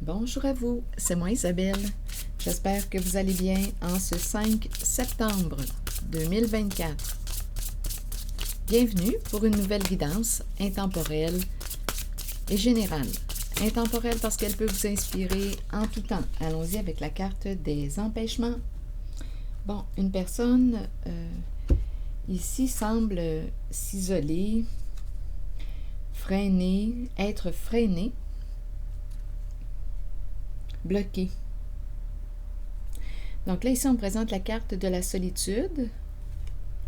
Bonjour à vous, c'est moi Isabelle. J'espère que vous allez bien en ce 5 septembre 2024. Bienvenue pour une nouvelle guidance intemporelle et générale. Intemporelle parce qu'elle peut vous inspirer en tout temps. Allons-y avec la carte des empêchements. Bon, une personne ici semble s'isoler, être freinée, bloqué. Donc là, ici, on présente la carte de la solitude,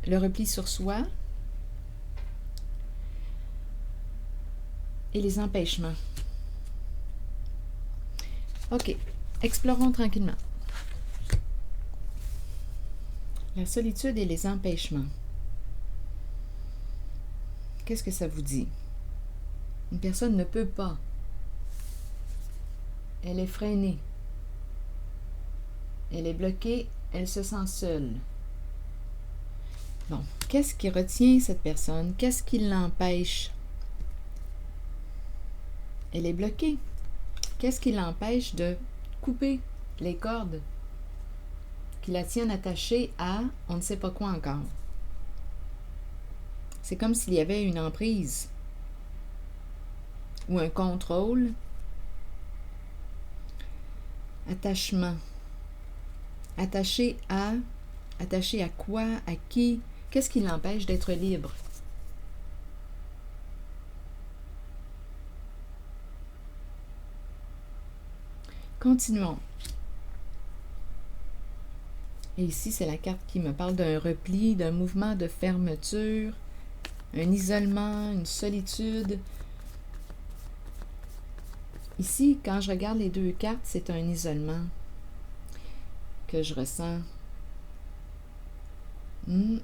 le repli sur soi et les empêchements. OK, explorons tranquillement. La solitude et les empêchements. Qu'est-ce que ça vous dit? Une personne ne peut pas. Elle est freinée. Elle est bloquée. Elle se sent seule. Bon, qu'est-ce qui retient cette personne? Qu'est-ce qui l'empêche? Elle est bloquée. Qu'est-ce qui l'empêche de couper les cordes qui la tiennent attachée à on ne sait pas quoi encore? C'est comme s'il y avait une emprise ou un contrôle. Attachement. Attaché à quoi? À qui? Qu'est-ce qui l'empêche d'être libre? Continuons. Et ici, c'est la carte qui me parle d'un repli, d'un mouvement de fermeture, un isolement, une solitude. Ici, quand je regarde les deux cartes, c'est un isolement que je ressens. Il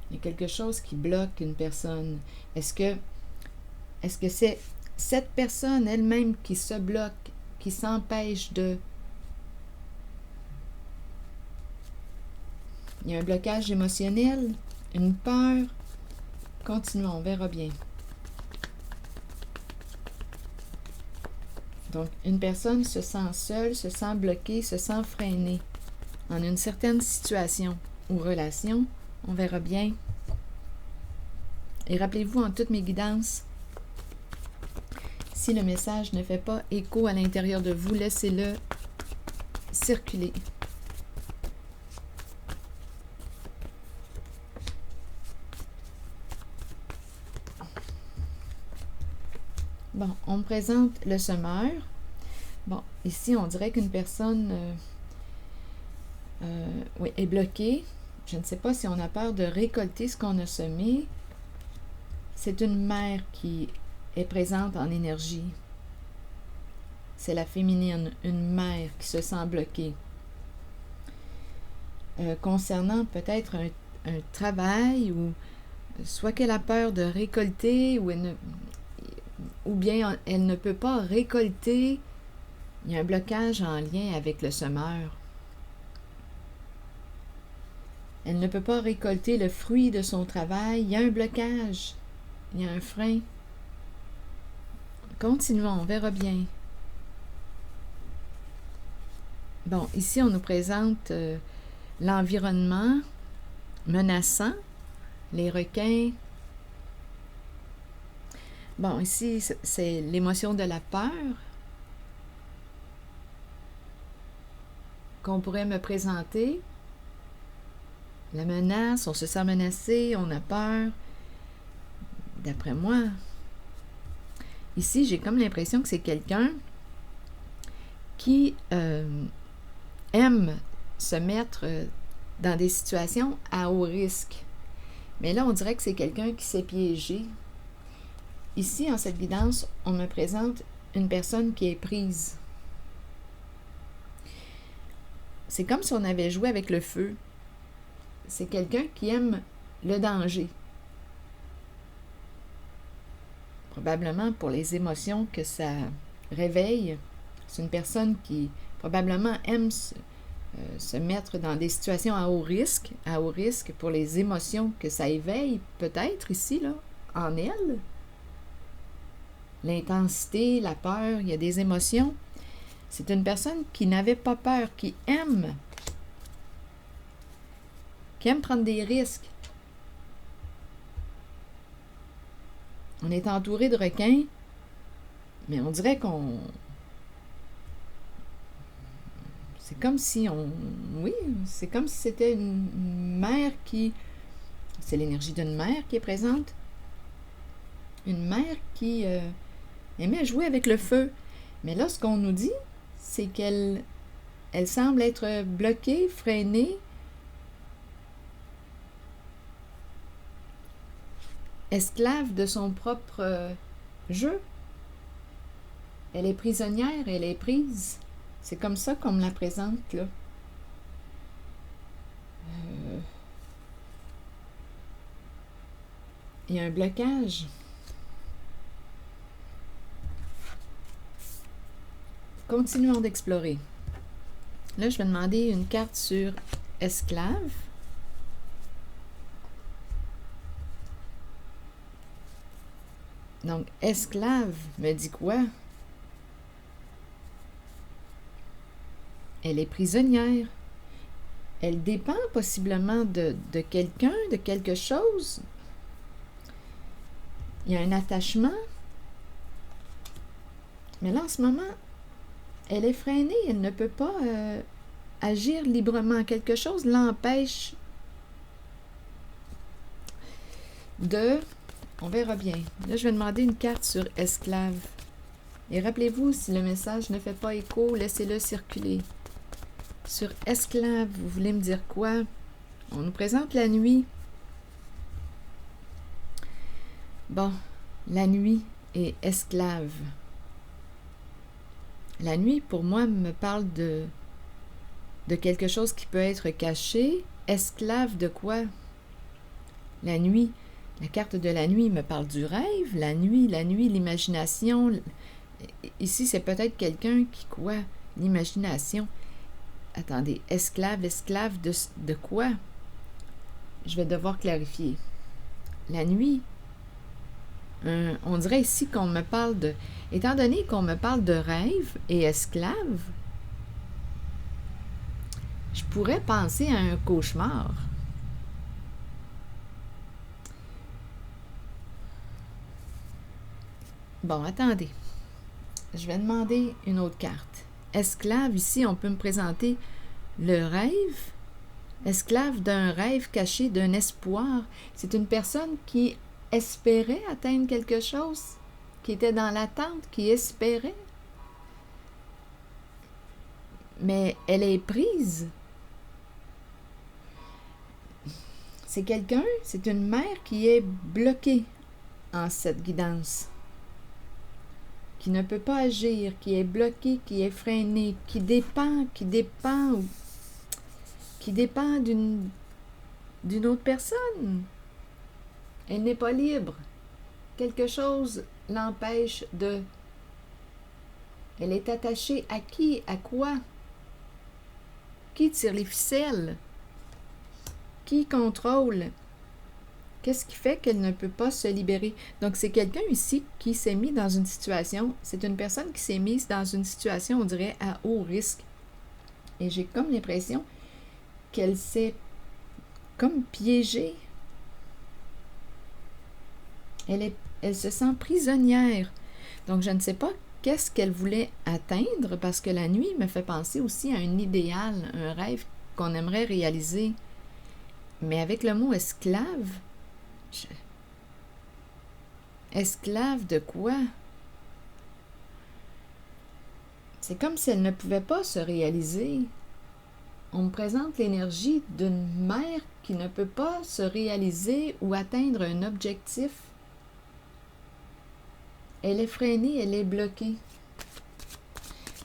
y a quelque chose qui bloque une personne. Est-ce que c'est cette personne elle-même qui se bloque, qui s'empêche de... Il y a un blocage émotionnel, une peur. Continuons, on verra bien. Donc, une personne se sent seule, se sent bloquée, se sent freinée en une certaine situation ou relation. On verra bien. Et rappelez-vous, en toutes mes guidances, si le message ne fait pas écho à l'intérieur de vous, laissez-le circuler. Bon, on me présente le semeur. Bon, ici, on dirait qu'une personne est bloquée. Je ne sais pas si on a peur de récolter ce qu'on a semé. C'est une mère qui est présente en énergie. C'est la féminine, une mère qui se sent bloquée. Concernant peut-être un travail ou soit qu'elle a peur de récolter ou bien elle ne peut pas récolter. Il y a un blocage en lien avec le semeur. Elle ne peut pas récolter le fruit de son travail. Il y a un blocage. Il y a un frein. Continuons, on verra bien. Bon, ici, on nous présente l'environnement menaçant, les requins. Bon, ici, c'est l'émotion de la peur qu'on pourrait me présenter. La menace, on se sent menacé, on a peur. D'après moi, ici, j'ai comme l'impression que c'est quelqu'un qui aime se mettre dans des situations à haut risque. Mais là, on dirait que c'est quelqu'un qui s'est piégé. Ici, en cette guidance, on me présente une personne qui est prise. C'est comme si on avait joué avec le feu. C'est quelqu'un qui aime le danger. Probablement pour les émotions que ça réveille. C'est une personne qui probablement aime se mettre dans des situations à haut risque pour les émotions que ça éveille, peut-être ici, là, en elle. L'intensité, la peur, il y a des émotions. C'est une personne qui n'avait pas peur, qui aime prendre des risques. On est entouré de requins, mais on dirait qu'on... C'est comme si on... Oui, c'est comme si c'était une mère qui... C'est l'énergie d'une mère qui est présente. Une mère qui aimait jouer avec le feu. Mais là, ce qu'on nous dit, c'est qu'elle semble être bloquée, freinée, esclave de son propre jeu. Elle est prisonnière, elle est prise. C'est comme ça qu'on me la présente, là. Il y a un blocage. Continuons d'explorer. Là, je vais demander une carte sur esclave. Donc, esclave me dit quoi? Elle est prisonnière. Elle dépend possiblement de quelqu'un, de quelque chose. Il y a un attachement. Mais là, en ce moment, elle est freinée. Elle ne peut pas agir librement. Quelque chose l'empêche de... On verra bien. Là, je vais demander une carte sur esclave. Et rappelez-vous, si le message ne fait pas écho, laissez-le circuler. Sur esclave, vous voulez me dire quoi? On nous présente la nuit. Bon, la nuit et esclave. La nuit, pour moi, me parle de quelque chose qui peut être caché. Esclave de quoi? La nuit. La carte de la nuit me parle du rêve. La nuit, l'imagination. Ici, c'est peut-être quelqu'un qui quoi? L'imagination. Attendez, esclave de quoi? Je vais devoir clarifier. La nuit, on dirait ici qu'on me parle de... Étant donné qu'on me parle de rêve et esclave, je pourrais penser à un cauchemar. Bon, attendez. Je vais demander une autre carte. Esclave, ici, on peut me présenter le rêve. Esclave d'un rêve caché, d'un espoir. C'est une personne qui espérait atteindre quelque chose, qui était dans l'attente, qui espérait. Mais elle est prise. C'est quelqu'un, c'est une mère qui est bloquée en cette guidance, qui ne peut pas agir, qui est bloquée, qui est freinée, qui dépend d'une autre personne. Elle n'est pas libre. Quelque chose l'empêche de... Elle est attachée à qui? À quoi? Qui tire les ficelles? Qui contrôle? Qu'est-ce qui fait qu'elle ne peut pas se libérer? Donc, c'est quelqu'un ici qui s'est mis dans une situation, c'est une personne qui s'est mise dans une situation, on dirait, à haut risque. Et j'ai comme l'impression qu'elle s'est comme piégée. Elle se sent prisonnière. Donc, je ne sais pas qu'est-ce qu'elle voulait atteindre, parce que la nuit me fait penser aussi à un idéal, un rêve qu'on aimerait réaliser. Mais avec le mot esclave, esclave de quoi? C'est comme si elle ne pouvait pas se réaliser. On me présente l'énergie d'une mère qui ne peut pas se réaliser ou atteindre un objectif. Elle est freinée, elle est bloquée.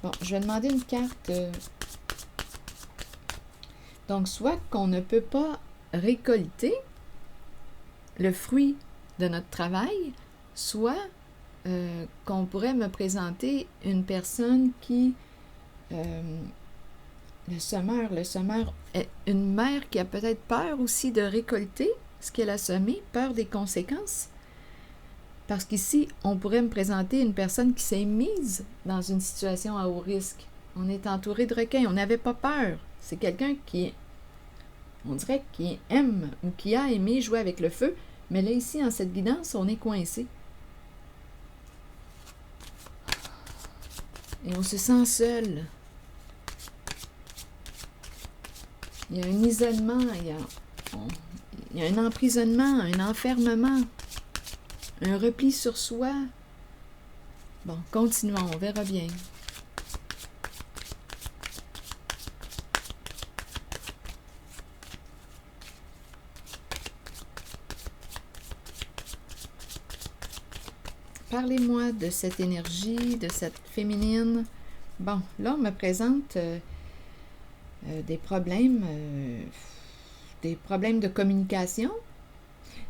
Bon, je vais demander une carte. Donc, soit qu'on ne peut pas récolter le fruit de notre travail, soit qu'on pourrait me présenter une personne qui... le semeur, une mère qui a peut-être peur aussi de récolter ce qu'elle a semé, peur des conséquences. Parce qu'ici, on pourrait me présenter une personne qui s'est mise dans une situation à haut risque. On est entouré de requins. On n'avait pas peur. C'est quelqu'un qui, on dirait, qui aime ou qui a aimé jouer avec le feu. Mais là, ici, en cette guidance, on est coincé. Et on se sent seul. Il y a un isolement, il y a un emprisonnement, un enfermement, un repli sur soi. Bon, continuons, on verra bien. Parlez-moi de cette énergie, de cette féminine. Bon, là, on me présente des problèmes de communication.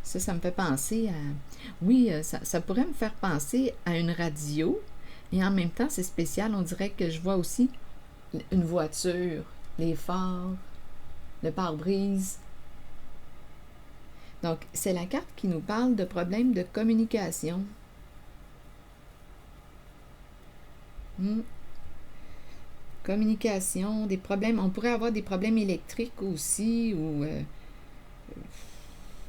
Ça me fait penser à... Oui, ça pourrait me faire penser à une radio. Et en même temps, c'est spécial. On dirait que je vois aussi une voiture, les phares, le pare-brise. Donc, c'est la carte qui nous parle de problèmes de communication. Communication, des problèmes. On pourrait avoir des problèmes électriques aussi, ou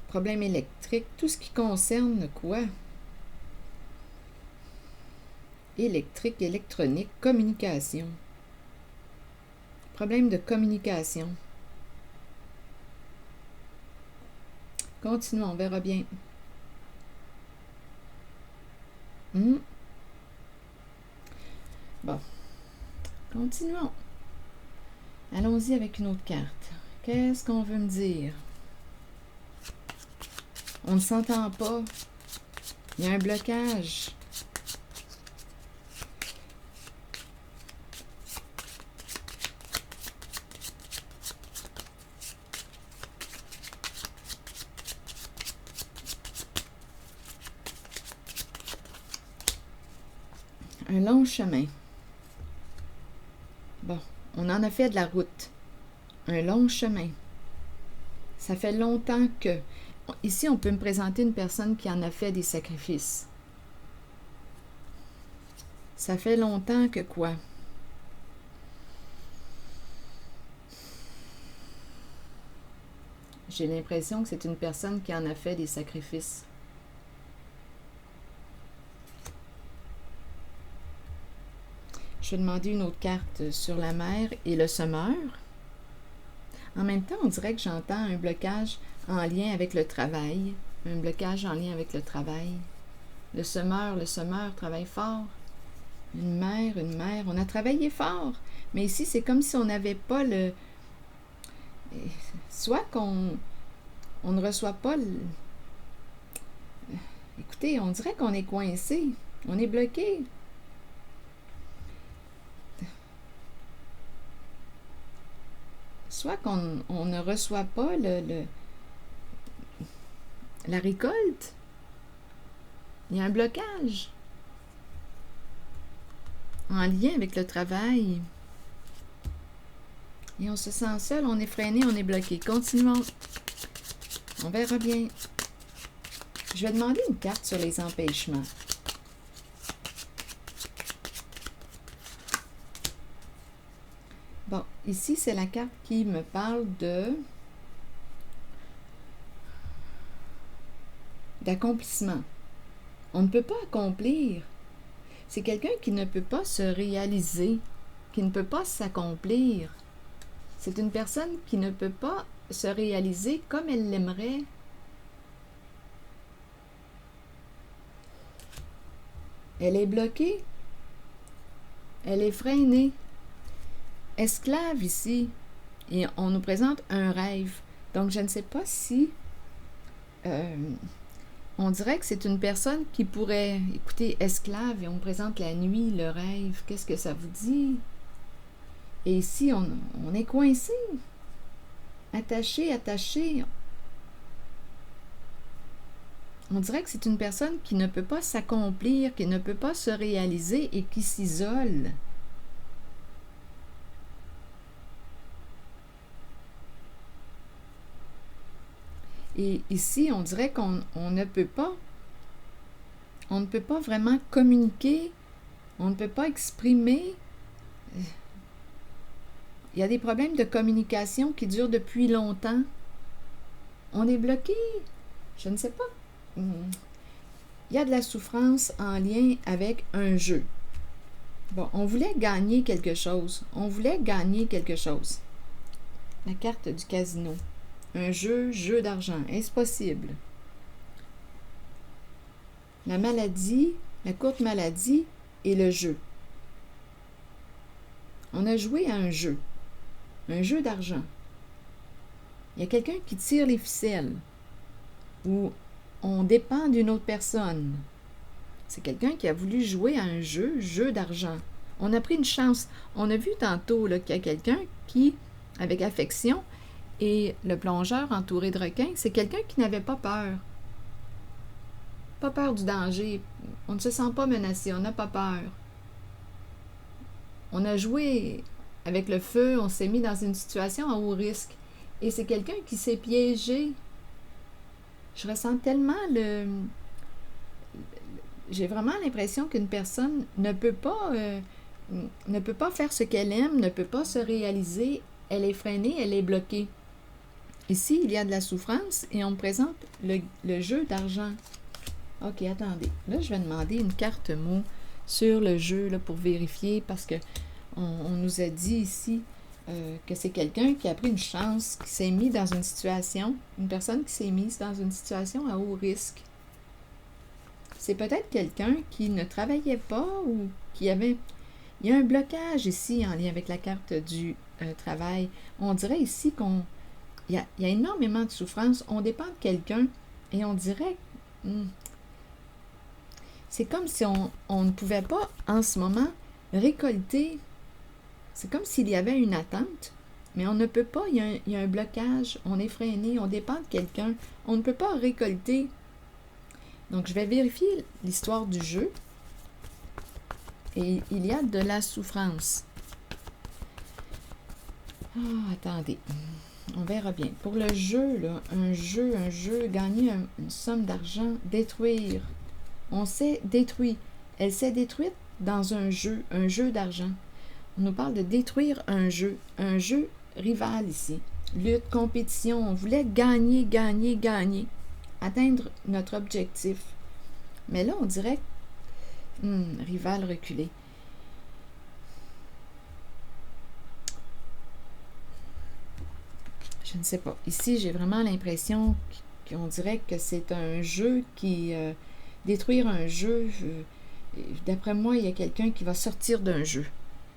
problèmes électriques, tout ce qui concerne quoi? Électrique, électronique, communication. Problème de communication. Continuons, on verra bien. Bon. Continuons. Allons-y avec une autre carte. Qu'est-ce qu'on veut me dire? On ne s'entend pas. Il y a un blocage. Un long chemin. Bon, on en a fait de la route. Un long chemin. Ça fait longtemps que... Ici, on peut me présenter une personne qui en a fait des sacrifices. Ça fait longtemps que quoi? J'ai l'impression que c'est une personne qui en a fait des sacrifices. Je vais demander une autre carte sur la mer et le semeur. En même temps, on dirait que j'entends un blocage en lien avec le travail. Un blocage en lien avec le travail. Le semeur travaille fort. Une mère. On a travaillé fort. Mais ici, c'est comme si on n'avait pas le... Soit qu'on ne reçoit pas le... Écoutez, on dirait qu'on est coincé. On est bloqué. Soit qu'on ne reçoit pas la récolte. Il y a un blocage en lien avec le travail. Et on se sent seul, on est freiné, on est bloqué. Continuons. On verra bien. Je vais demander une carte sur les empêchements. Bon, ici, c'est la carte qui me parle d'accomplissement. On ne peut pas accomplir. C'est quelqu'un qui ne peut pas se réaliser, qui ne peut pas s'accomplir. C'est une personne qui ne peut pas se réaliser comme elle l'aimerait. Elle est bloquée. Elle est freinée. Esclave ici. Et on nous présente un rêve. Donc, je ne sais pas si... on dirait que c'est une personne qui pourrait... Écoutez, esclave, et on présente la nuit, le rêve. Qu'est-ce que ça vous dit? Et ici, on est coincé. Attaché. On dirait que c'est une personne qui ne peut pas s'accomplir, qui ne peut pas se réaliser et qui s'isole. Et ici, on dirait qu'on ne peut pas. On ne peut pas vraiment communiquer. On ne peut pas exprimer Il y a des problèmes de communication qui durent depuis longtemps. On est bloqué. Je ne sais pas. Il y a de la souffrance en lien avec un jeu. Bon, on voulait gagner quelque chose. On voulait gagner quelque chose. La carte du casino. Un jeu d'argent. Est-ce possible? La maladie, la courte maladie et le jeu. On a joué à un jeu d'argent. Il y a quelqu'un qui tire les ficelles, ou on dépend d'une autre personne. C'est quelqu'un qui a voulu jouer à un jeu d'argent. On a pris une chance. On a vu tantôt là, qu'il y a quelqu'un qui, avec affection, et le plongeur entouré de requins, c'est quelqu'un qui n'avait pas peur. Pas peur du danger. On ne se sent pas menacé, on n'a pas peur. On a joué avec le feu, on s'est mis dans une situation à haut risque. Et c'est quelqu'un qui s'est piégé. Je ressens tellement j'ai vraiment l'impression qu'une personne ne peut pas faire ce qu'elle aime, ne peut pas se réaliser. Elle est freinée, elle est bloquée. Ici, il y a de la souffrance et on me présente le jeu d'argent. OK, attendez. Là, je vais demander une carte mot sur le jeu là, pour vérifier parce que on nous a dit ici que c'est quelqu'un qui a pris une chance, qui s'est mis dans une situation, une personne qui s'est mise dans une situation à haut risque. C'est peut-être quelqu'un qui ne travaillait pas ou qui avait... Il y a un blocage ici en lien avec la carte du travail. On dirait ici il y a énormément de souffrance. On dépend de quelqu'un et on dirait... c'est comme si on ne pouvait pas, en ce moment, récolter. C'est comme s'il y avait une attente, mais on ne peut pas. Il y a un blocage. On est freiné. On dépend de quelqu'un. On ne peut pas récolter. Donc, je vais vérifier l'histoire du jeu. Et il y a de la souffrance. Attendez. On verra bien. Pour le jeu, là, un jeu, gagner une somme d'argent, détruire. On s'est détruit. Elle s'est détruite dans un jeu d'argent. On nous parle de détruire un jeu rival ici. Lutte, compétition. On voulait gagner. Atteindre notre objectif. Mais là, on dirait rival reculé. Je ne sais pas. Ici, j'ai vraiment l'impression qu'on dirait que c'est un jeu qui... détruire un jeu, d'après moi, il y a quelqu'un qui va sortir d'un jeu.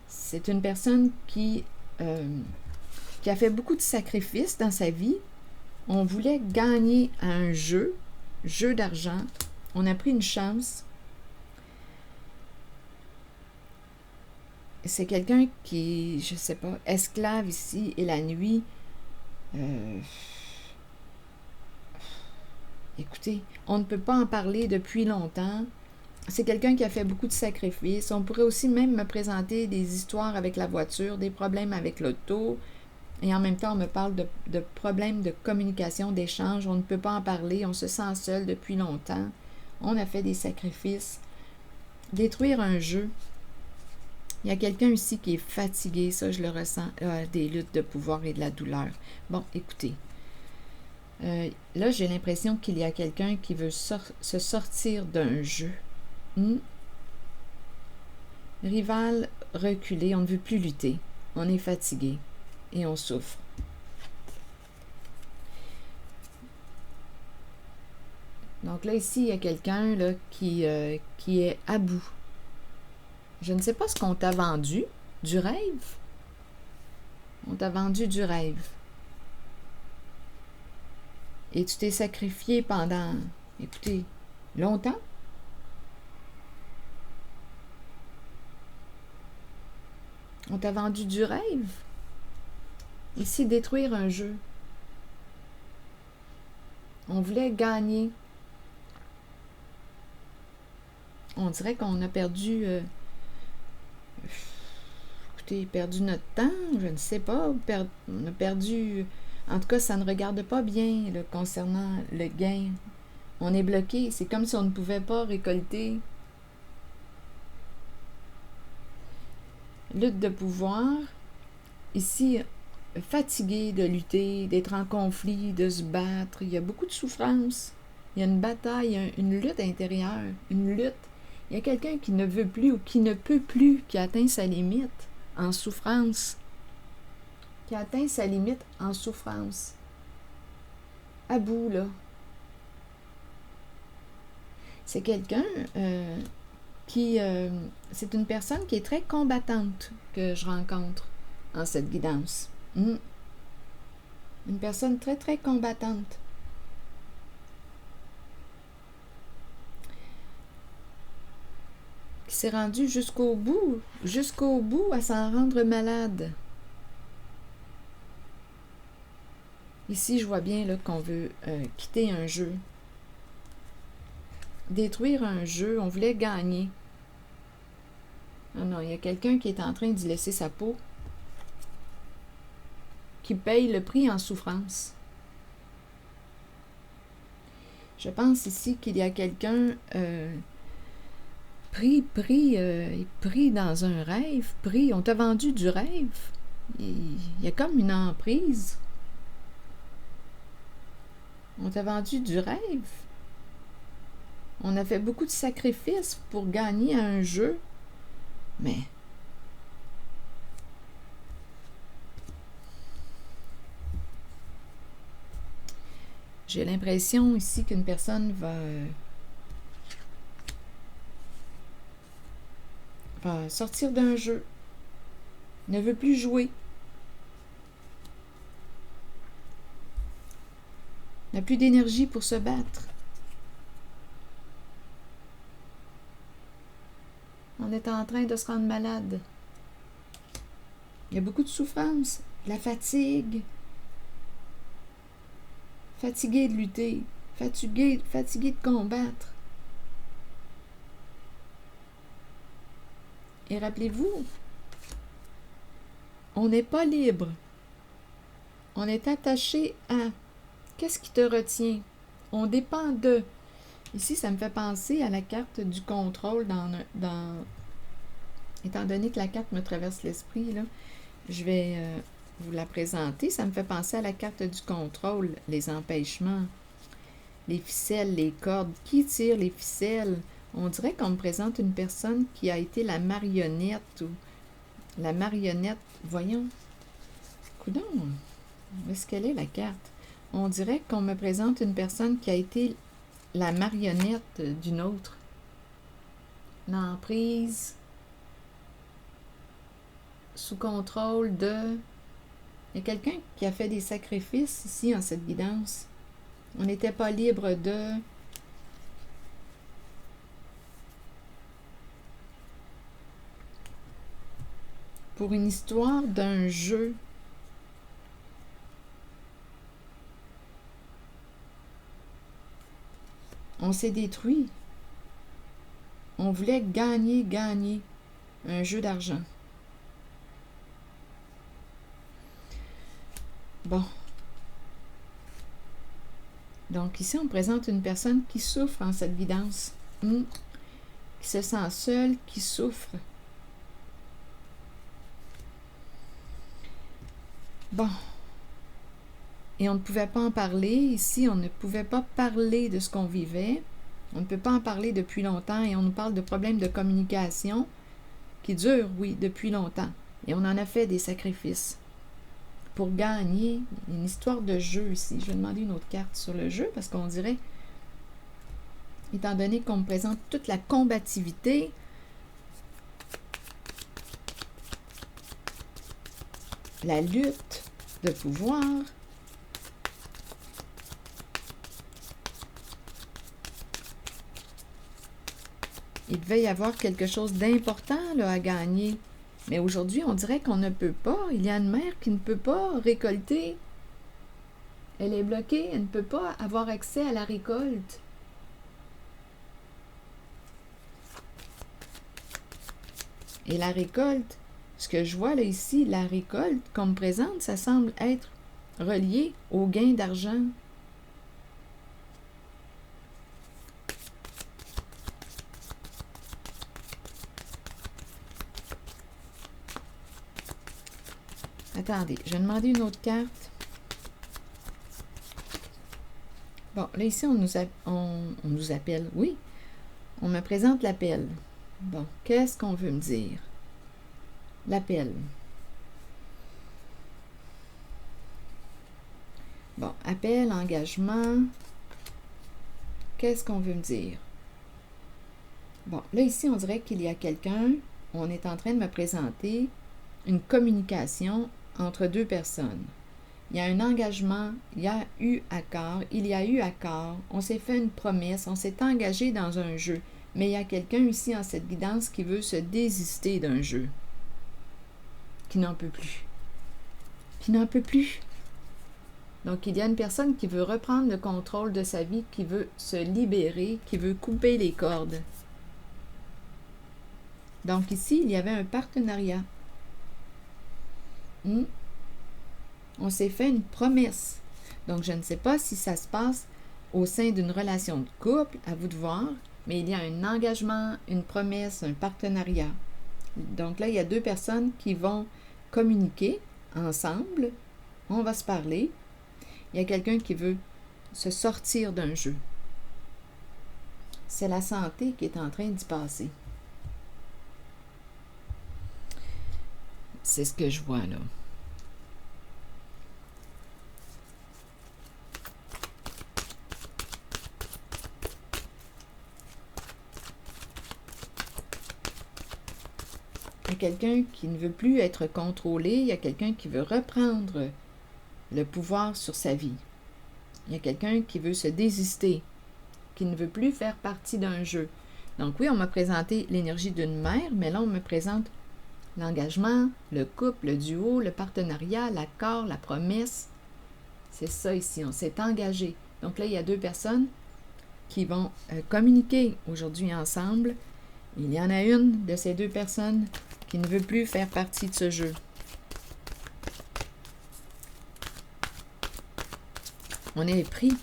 C'est une personne qui a fait beaucoup de sacrifices dans sa vie. On voulait gagner à un jeu d'argent. On a pris une chance. C'est quelqu'un qui, je ne sais pas, esclave ici et la nuit. Écoutez, on ne peut pas en parler depuis longtemps. C'est quelqu'un qui a fait beaucoup de sacrifices. On pourrait aussi même me présenter des histoires avec la voiture, des problèmes avec l'auto. Et en même temps, on me parle de problèmes de communication, d'échange. On ne peut pas en parler. On se sent seul depuis longtemps. On a fait des sacrifices. Détruire un jeu. Il y a quelqu'un ici qui est fatigué. Ça, je le ressens. Des luttes de pouvoir et de la douleur. Bon, écoutez. Là, j'ai l'impression qu'il y a quelqu'un qui veut se sortir d'un jeu. Rival reculé, on ne veut plus lutter. On est fatigué et on souffre. Donc là, ici, il y a quelqu'un là, qui est à bout. Je ne sais pas ce qu'on t'a vendu. Du rêve? On t'a vendu du rêve. Et tu t'es sacrifié pendant, écoutez, longtemps. On t'a vendu du rêve. Ici, détruire un jeu. On voulait gagner. On dirait qu'on a perdu... écoutez, perdu notre temps, je ne sais pas. On a perdu... En tout cas, ça ne regarde pas bien là, concernant le gain. On est bloqué. C'est comme si on ne pouvait pas récolter. Lutte de pouvoir. ici fatigué de lutter, d'être en conflit, de se battre. Il y a beaucoup de souffrance. Il y a une bataille, une lutte intérieure, une lutte. Il y a quelqu'un qui ne veut plus ou qui ne peut plus, qui atteint sa limite en souffrance. Qui atteint sa limite en souffrance. À bout, là. C'est quelqu'un qui... c'est une personne qui est très combattante que je rencontre en cette guidance. Une personne très, très combattante. Qui s'est rendue jusqu'au bout à s'en rendre malade. Ici, je vois bien là, qu'on veut quitter un jeu. Détruire un jeu, on voulait gagner. Ah non, il y a quelqu'un qui est en train d'y laisser sa peau, qui paye le prix en souffrance. Je pense ici qu'il y a quelqu'un pris dans un rêve, on t'a vendu du rêve. Il y a comme une emprise. On t'a vendu du rêve. On a fait beaucoup de sacrifices pour gagner à un jeu, mais j'ai l'impression ici qu'une personne va sortir d'un jeu, ne veut plus jouer, n'a plus d'énergie pour se battre. On est en train de se rendre malade. Il y a beaucoup de souffrance, de la fatigue. Fatigué de lutter, fatigué de combattre. Et rappelez-vous, on n'est pas libre. On est attaché à... Qu'est-ce qui te retient? On dépend de... Ici, ça me fait penser à la carte du contrôle étant donné que la carte me traverse l'esprit, là, je vais vous la présenter. Ça me fait penser à la carte du contrôle, les empêchements, les ficelles, les cordes. Qui tire les ficelles? On dirait qu'on me présente une personne qui a été la marionnette ou la marionnette. Voyons. Coudonc, où est-ce qu'elle est, la carte? On dirait qu'on me présente une personne qui a été la marionnette d'une autre. L'emprise sous contrôle de... Il y a quelqu'un qui a fait des sacrifices ici en cette guidance. On n'était pas libre de... Pour une histoire d'un jeu. On s'est détruit. On voulait gagner un jeu d'argent. Bon. Donc ici, on présente une personne qui souffre en cette guidance. Qui se sent seule, qui souffre. Bon. Et on ne pouvait pas en parler. Ici, on ne pouvait pas parler de ce qu'on vivait. On ne peut pas en parler depuis longtemps et on nous parle de problèmes de communication qui durent, oui, depuis longtemps. Et on en a fait des sacrifices pour gagner une histoire de jeu ici. Je vais demander une autre carte sur le jeu parce qu'on dirait, étant donné qu'on me présente toute la combativité, la lutte de pouvoir, il devait y avoir quelque chose d'important là, à gagner. Mais aujourd'hui, on dirait qu'on ne peut pas. Il y a une mère qui ne peut pas récolter. Elle est bloquée. Elle ne peut pas avoir accès à la récolte. Et la récolte, ce que je vois là ici, la récolte qu'on me présente, ça semble être relié au gain d'argent. attendez, je vais demander une autre carte. Bon, là, ici, on nous appelle. Oui, on me présente l'appel. Bon, qu'est-ce qu'on veut me dire? L'appel. Bon, appel, engagement. Qu'est-ce qu'on veut me dire? Bon, là, ici, on dirait qu'il y a quelqu'un, on est en train de me présenter une communication entre deux personnes. Il y a un engagement, il y a eu accord, on s'est fait une promesse, on s'est engagé dans un jeu. Mais il y a quelqu'un ici en cette guidance qui veut se désister d'un jeu, qui n'en peut plus. Qui n'en peut plus. Donc, il y a une personne qui veut reprendre le contrôle de sa vie, qui veut se libérer, qui veut couper les cordes. Donc, ici, il y avait un partenariat. On s'est fait une promesse. Donc, je ne sais pas si ça se passe au sein d'une relation de couple, à vous de voir, mais il y a un engagement, une promesse, un partenariat. Donc là, il y a deux personnes qui vont communiquer ensemble. On va se parler. Il y a quelqu'un qui veut se sortir d'un jeu. C'est la santé qui est en train d'y passer. C'est ce que je vois là. Il y a quelqu'un qui ne veut plus être contrôlé, il y a quelqu'un qui veut reprendre le pouvoir sur sa vie. Il y a quelqu'un qui veut se désister, qui ne veut plus faire partie d'un jeu. Donc oui, on m'a présenté l'énergie d'une mère, mais là, on me présente l'engagement, le couple, le duo, le partenariat, l'accord, la promesse. C'est ça ici, on s'est engagé. Donc là, il y a deux personnes qui vont communiquer aujourd'hui ensemble. Il y en a une de ces deux personnes qui ne veut plus faire partie de ce jeu. On est pris.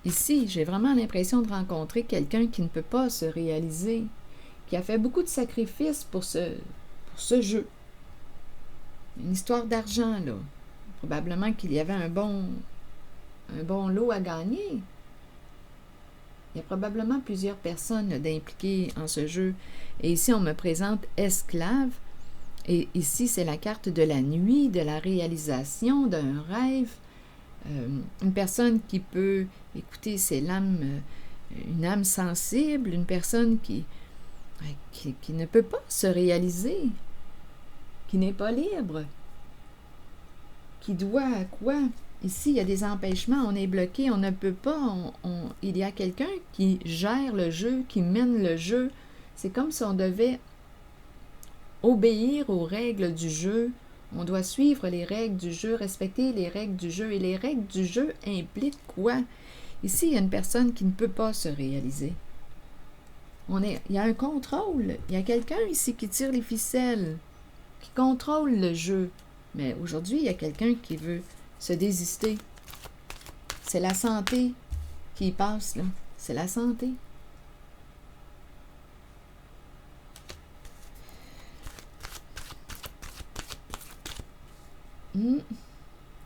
Ici, j'ai vraiment l'impression de rencontrer quelqu'un qui ne peut pas se réaliser, qui a fait beaucoup de sacrifices pour ce jeu. Une histoire d'argent, là. Probablement qu'il y avait un bon lot à gagner. Il y a probablement plusieurs personnes d'impliquées en ce jeu. Et ici, on me présente esclave. Et ici, c'est la carte de la nuit, de la réalisation d'un rêve. Une personne qui peut, écoutez, c'est une âme sensible, une personne qui ne peut pas se réaliser, qui n'est pas libre, qui doit quoi? Ici, il y a des empêchements, on est bloqué, on ne peut pas, il y a quelqu'un qui gère le jeu, qui mène le jeu. C'est comme si on devait obéir aux règles du jeu. On doit suivre les règles du jeu, respecter les règles du jeu. Et les règles du jeu impliquent quoi? Ici, il y a une personne qui ne peut pas se réaliser. Il y a un contrôle. Il y a quelqu'un ici qui tire les ficelles, qui contrôle le jeu. Mais aujourd'hui, il y a quelqu'un qui veut se désister. C'est la santé qui y passe, là. C'est la santé.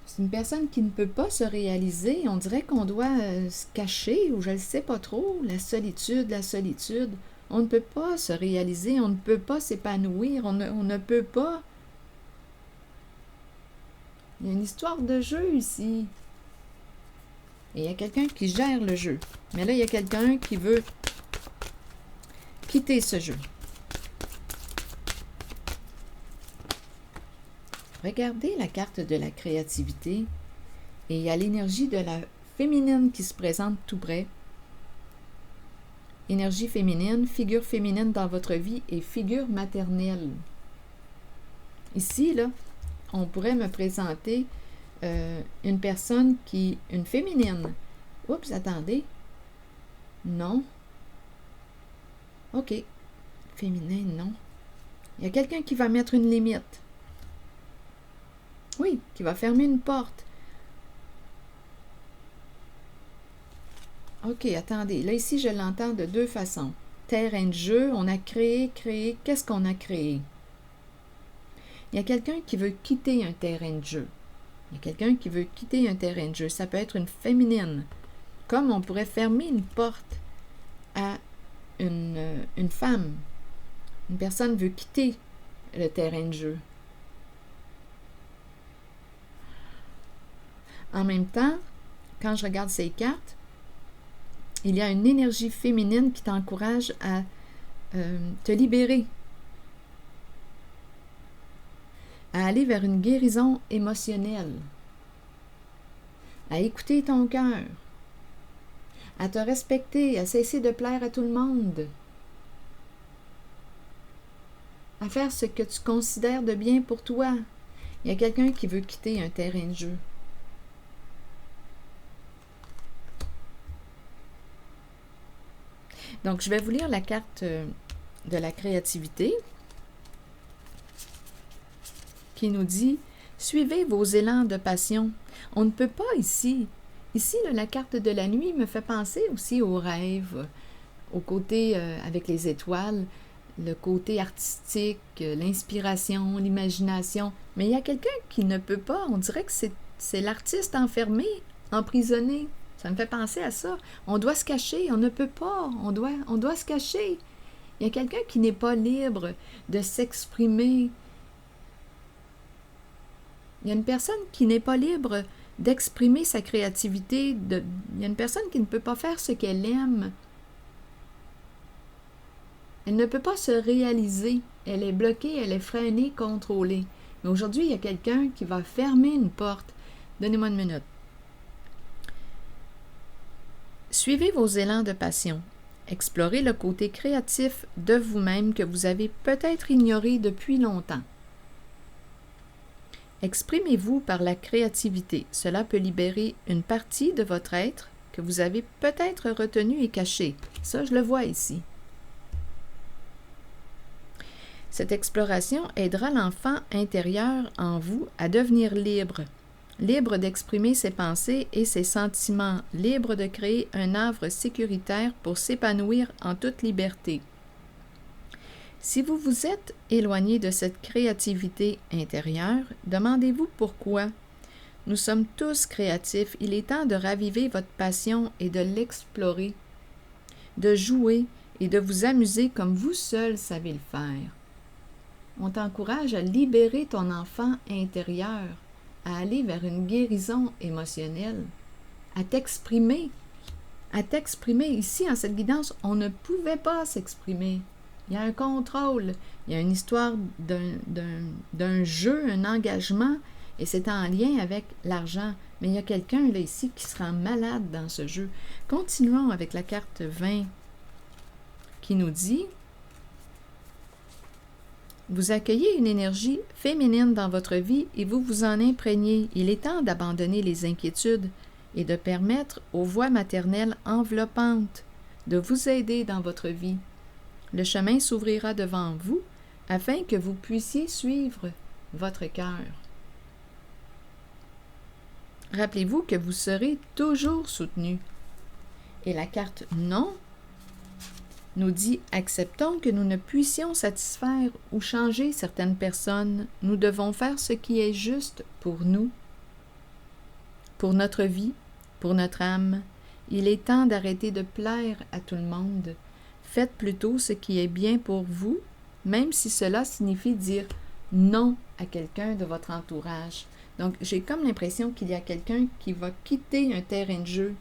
C'est une personne qui ne peut pas se réaliser. On dirait qu'on doit se cacher, ou je ne sais pas trop. La solitude. On ne peut pas se réaliser, on ne peut pas s'épanouir, on ne peut pas. Il y a une histoire de jeu ici. Et il y a quelqu'un qui gère le jeu. Mais là, il y a quelqu'un qui veut quitter ce jeu. Regardez la carte de la créativité. Et il y a l'énergie de la féminine qui se présente tout près. Énergie féminine, figure féminine dans votre vie et figure maternelle. Ici, là, on pourrait me présenter une personne une féminine. Oups, attendez. Non. OK. Féminin, non. Il y a quelqu'un qui va mettre une limite. Oui, qui va fermer une porte. OK, attendez. Là, ici, je l'entends de deux façons. Terrain de jeu, on a créé. Qu'est-ce qu'on a créé? Il y a quelqu'un qui veut quitter un terrain de jeu. Il y a quelqu'un qui veut quitter un terrain de jeu. Ça peut être une féminine. Comme on pourrait fermer une porte à une femme. Une personne veut quitter le terrain de jeu. En même temps, quand je regarde ces cartes, il y a une énergie féminine qui t'encourage à te libérer, à aller vers une guérison émotionnelle, à écouter ton cœur, à te respecter, à cesser de plaire à tout le monde, à faire ce que tu considères de bien pour toi. Il y a quelqu'un qui veut quitter un terrain de jeu. Donc, je vais vous lire la carte de la créativité qui nous dit « Suivez vos élans de passion ». On ne peut pas ici. Ici, là, la carte de la nuit me fait penser aussi aux rêves, au côté avec les étoiles, le côté artistique, l'inspiration, l'imagination. Mais il y a quelqu'un qui ne peut pas. On dirait que c'est l'artiste enfermé, emprisonné. Ça me fait penser à ça. On doit se cacher, on ne peut pas, on doit se cacher. Il y a quelqu'un qui n'est pas libre de s'exprimer. Il y a une personne qui n'est pas libre d'exprimer sa créativité. Il y a une personne qui ne peut pas faire ce qu'elle aime. Elle ne peut pas se réaliser. Elle est bloquée, elle est freinée, contrôlée. Mais aujourd'hui, il y a quelqu'un qui va fermer une porte. Donnez-moi une minute. Suivez vos élans de passion. Explorez le côté créatif de vous-même que vous avez peut-être ignoré depuis longtemps. Exprimez-vous par la créativité. Cela peut libérer une partie de votre être que vous avez peut-être retenu et caché. Ça, je le vois ici. Cette exploration aidera l'enfant intérieur en vous à devenir libre. Libre d'exprimer ses pensées et ses sentiments, libre de créer un havre sécuritaire pour s'épanouir en toute liberté. Si vous vous êtes éloigné de cette créativité intérieure, demandez-vous pourquoi. Nous sommes tous créatifs. Il est temps de raviver votre passion et de l'explorer, de jouer et de vous amuser comme vous seul savez le faire. On t'encourage à libérer ton enfant intérieur, à aller vers une guérison émotionnelle, à t'exprimer. Ici, en cette guidance, on ne pouvait pas s'exprimer. Il y a un contrôle, il y a une histoire d'un jeu, un engagement, et c'est en lien avec l'argent. Mais il y a quelqu'un là ici qui se rend malade dans ce jeu. Continuons avec la carte 20 qui nous dit « Vous accueillez une énergie féminine dans votre vie et vous vous en imprégnez. Il est temps d'abandonner les inquiétudes et de permettre aux voix maternelles enveloppantes de vous aider dans votre vie. Le chemin s'ouvrira devant vous afin que vous puissiez suivre votre cœur. Rappelez-vous que vous serez toujours soutenu. » Et la carte « Non » nous dit « Acceptons que nous ne puissions satisfaire ou changer certaines personnes. Nous devons faire ce qui est juste pour nous, pour notre vie, pour notre âme. Il est temps d'arrêter de plaire à tout le monde. Faites plutôt ce qui est bien pour vous, même si cela signifie dire non à quelqu'un de votre entourage. » Donc, j'ai comme l'impression qu'il y a quelqu'un qui va quitter un terrain de jeu,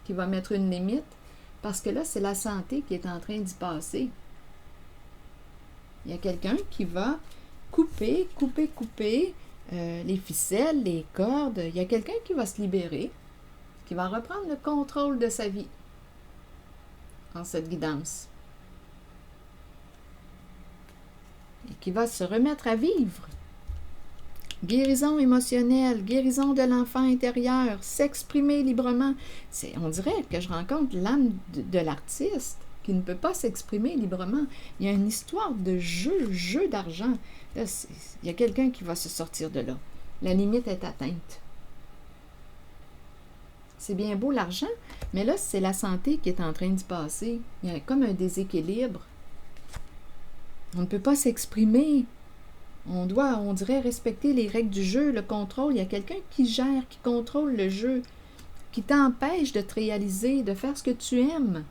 qui va mettre une limite, parce que là, c'est la santé qui est en train d'y passer. Il y a quelqu'un qui va couper les ficelles, les cordes. Il y a quelqu'un qui va se libérer, qui va reprendre le contrôle de sa vie en cette guidance. Et qui va se remettre à vivre. Guérison émotionnelle, guérison de l'enfant intérieur, s'exprimer librement. On dirait que je rencontre l'âme de l'artiste qui ne peut pas s'exprimer librement. Il y a une histoire de jeu d'argent. Là, il y a quelqu'un qui va se sortir de là. La limite est atteinte. C'est bien beau l'argent, mais là, c'est la santé qui est en train d'y passer. Il y a comme un déséquilibre. On ne peut pas s'exprimer. On doit, on dirait, respecter les règles du jeu, le contrôle. Il y a quelqu'un qui gère, qui contrôle le jeu, qui t'empêche de te réaliser, de faire ce que tu aimes.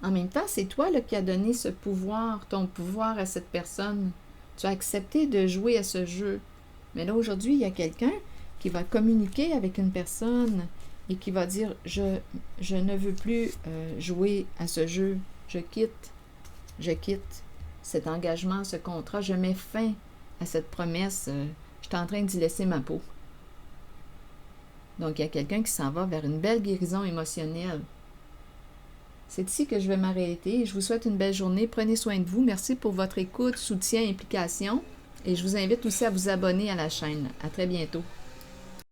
En même temps, c'est toi là, qui as donné ce pouvoir, ton pouvoir à cette personne. Tu as accepté de jouer à ce jeu. Mais là, aujourd'hui, il y a quelqu'un qui va communiquer avec une personne et qui va dire « Je ne veux plus jouer à ce jeu. Je quitte cet engagement, ce contrat. Je mets fin à cette promesse. Je suis en train d'y laisser ma peau. » Donc, il y a quelqu'un qui s'en va vers une belle guérison émotionnelle. C'est ici que je vais m'arrêter. Je vous souhaite une belle journée. Prenez soin de vous. Merci pour votre écoute, soutien, implication. Et je vous invite aussi à vous abonner à la chaîne. À très bientôt.